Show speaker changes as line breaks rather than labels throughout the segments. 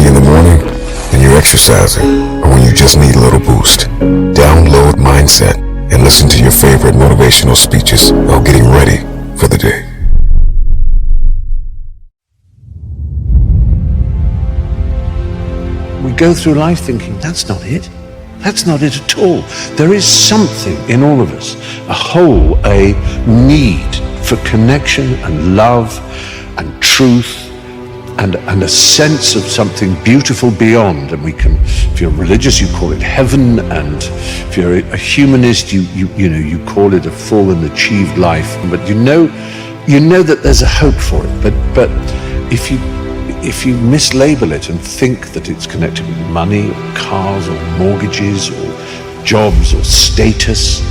ready in the morning, and you're exercising, or when you just need a little boost. Download Mindset and listen to your favorite motivational speeches while getting ready for the day.
We go through life thinking, that's not it. That's not it at all. There is something in all of us, a hole, a need for connection and love and truth and a sense of something beautiful beyond. And we can, if you're religious, you call it heaven, and if you're a humanist, you call it a full and achieved life. But you know that there's a hope for it. But if you mislabel it and think that it's connected with money or cars or mortgages or jobs or status,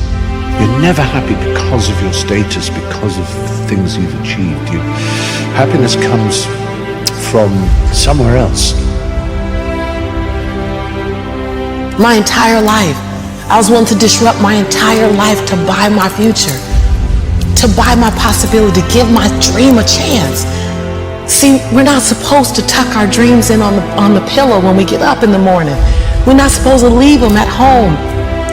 you're never happy because of your status, because of things you've achieved. Happiness comes from somewhere else.
My entire life, I was willing to disrupt my entire life to buy my future, to buy my possibility, to give my dream a chance. See, we're not supposed to tuck our dreams in on the pillow when we get up in the morning. We're not supposed to leave them at home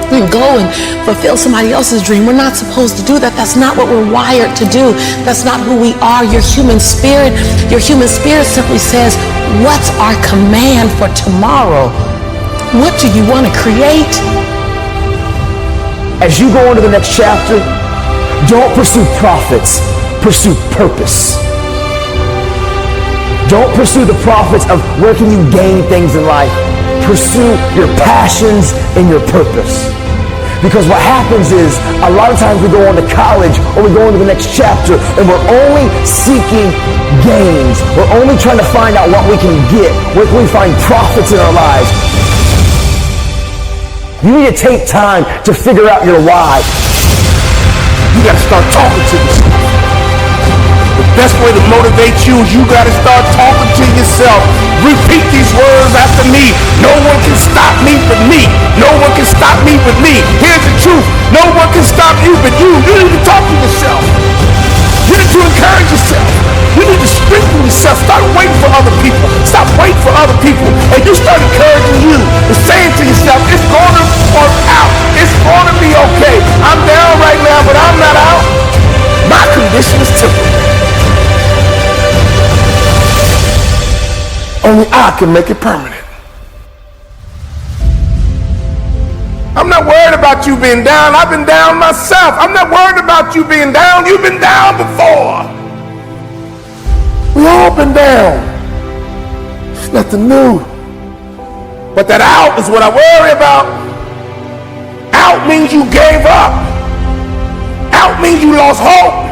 and go and fulfill somebody else's dream. We're not supposed to do that. That's not what we're wired to do. That's not who we are. Your human spirit simply says, what's our command for tomorrow? What do you want to create?
As you go into the next chapter, don't pursue profits, pursue purpose. Don't pursue the profits of where can you gain things in life. Pursue your passions and your purpose. Because what happens is, a lot of times we go on to college or we go into the next chapter and we're only seeking gains. We're only trying to find out what we can get, where can we find profits in our lives. You need to take time to figure out your why.
You got to start talking to yourself. The best way to motivate you is you got to start talking to yourself. Repeat these words after me. No one can stop me but me. No one can stop me but me. Here's the truth. No one can stop you but you. You need to talk to yourself. You need to encourage yourself. You need to strengthen yourself. Start waiting for other people. Stop waiting for other people. And you start encouraging you and saying to yourself, it's going to work out. It's going to be okay. I'm down right now, but I'm not out. My condition is temporary. Only I can make it permanent. I'm not worried about you being down. I've been down myself. I'm not worried about you being down. You've been down before. We all been down. It's nothing new. But that out is what I worry about. Out means you gave up. Out means you lost hope.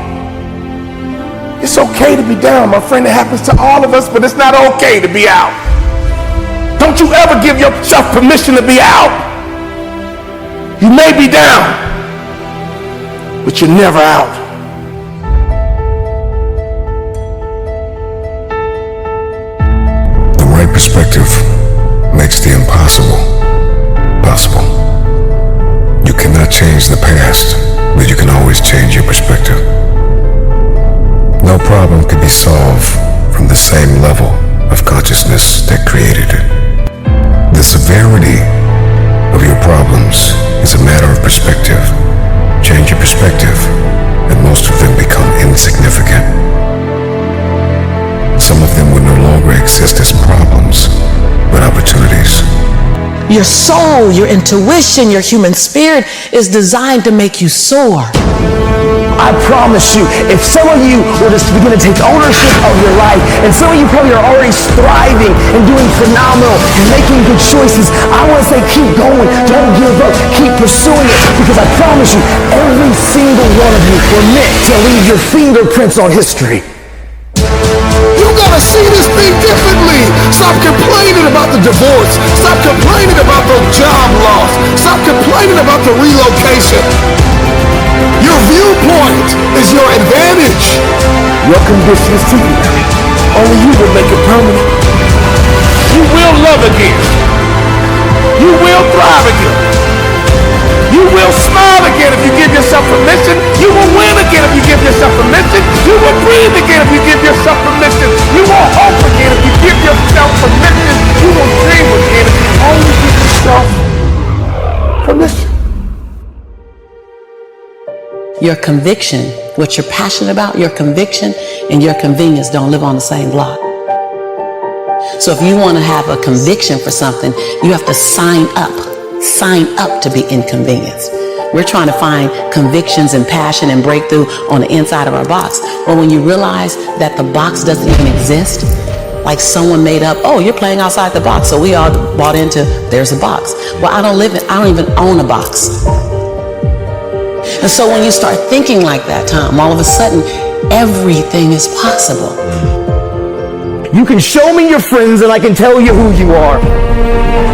It's okay to be down, my friend. It happens to all of us, but it's not okay to be out. Don't you ever give yourself permission to be out. You may be down, but you're never out.
The right perspective makes the impossible possible. You cannot change the past, but you can always change your perspective. No problem could be solved from the same level of consciousness that created it. The severity of your problems is a matter of perspective. Change your perspective, and most of them become insignificant. Some of them would no longer exist as problems, but opportunities.
Your soul, your intuition, your human spirit is designed to make you soar.
I promise you, if some of you were just begin to take ownership of your life, and some of you probably are already thriving and doing phenomenal and making good choices, I want to say keep going, don't give up, keep pursuing it, because I promise you, every single one of you were meant to leave your fingerprints on history.
You gotta see this thing differently. Stop complaining about the divorce. Stop complaining about the job loss. Stop complaining about the relocation. Your viewpoint is your advantage.
Your condition is temporary.
Only you will make it permanent. You will love again. You will thrive again. You will smile again if you give yourself permission. You will win again if you give yourself permission. You will breathe again if you give yourself permission. You will hope again if you give yourself permission. You
Your conviction, what you're passionate about, your conviction and your convenience don't live on the same block. So if you want to have a conviction for something, you have to sign up to be inconvenienced. We're trying to find convictions and passion and breakthrough on the inside of our box. But when you realize that the box doesn't even exist, like someone made up, oh, you're playing outside the box. So we all bought into, there's a box. Well, I don't even own a box. And so when you start thinking like that, Tom, all of a sudden, everything is possible.
You can show me your friends and I can tell you who you are.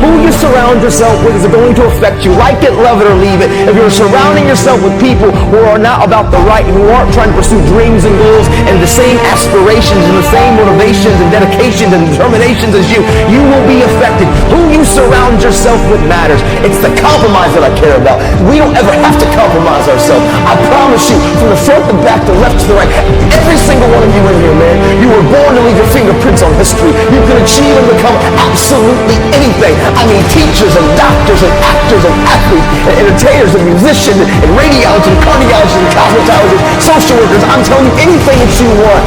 Who you surround yourself with is going to affect you. Like it, love it, or leave it. If you're surrounding yourself with people who are not about the right and who aren't trying to pursue dreams and goals and the same aspirations and the same motivations and dedications and determinations as you, you will be affected. Who you surround yourself with matters. It's the compromise that I care about. We don't ever have to compromise ourselves. I promise you, from the front to back, the left to the right, every single one of you in here, man, you were born to leave your fingerprints on history. You can achieve and become absolutely anything. I mean, teachers and doctors and actors and athletes and entertainers and musicians and radiologists and cardiologists and cosmetologists, social workers. I'm telling you, anything that you want.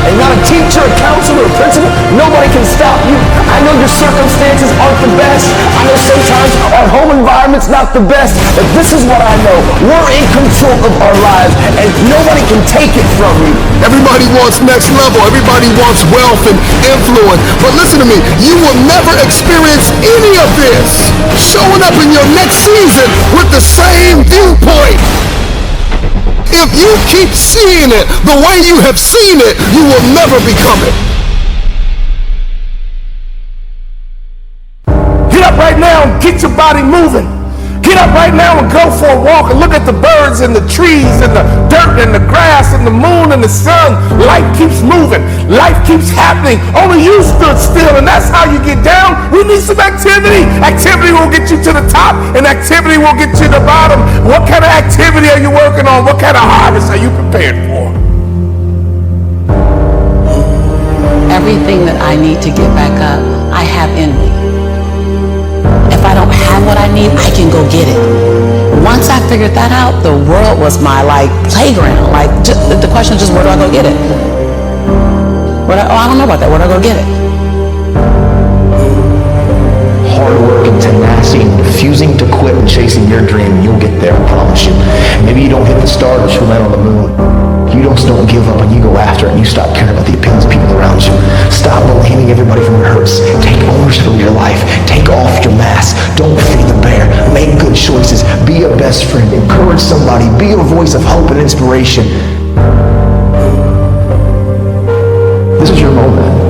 And not a teacher, a counselor, a principal, nobody can stop you. I know your circumstances aren't the best. I know sometimes our home environment's not the best, but this is what I know. We're in control of our lives, and nobody can take it from you.
Everybody wants next level. Everybody wants wealth and influence. But listen to me, you will never experience any of this showing up in your next season with the same viewpoint. If you keep seeing it the way you have seen it, you will never become it. Get up right now and get your body moving. Get up right now and go for a walk and look at the birds and the trees and the dirt and the grass and the moon and the sun. Life keeps moving. Life keeps happening. Only you stood still, and that's how you get down. We need some activity. Activity will get you to the top, and activity will get you to the bottom. What kind of activity are you working on? What kind of harvest are you prepared for?
Everything that I need to get back up, I have in me. If I don't have what I need, I can go get it. Once I figured that out, the world was my playground. The question is just, where do I go get it? I don't know about that. Where do I go get it?
Hard work and tenacity and refusing to quit and chasing your dream, you'll get there, I promise you. Maybe you don't hit the stars, but you'll land on the moon. You just don't give up and you go after it, and you stop caring about the opinions of people around you. Stop blaming everybody from your hurts. Take ownership of your life. Take off your mask. Don't feed the bear. Make good choices. Be a best friend. Encourage somebody. Be a voice of hope and inspiration. This is your moment.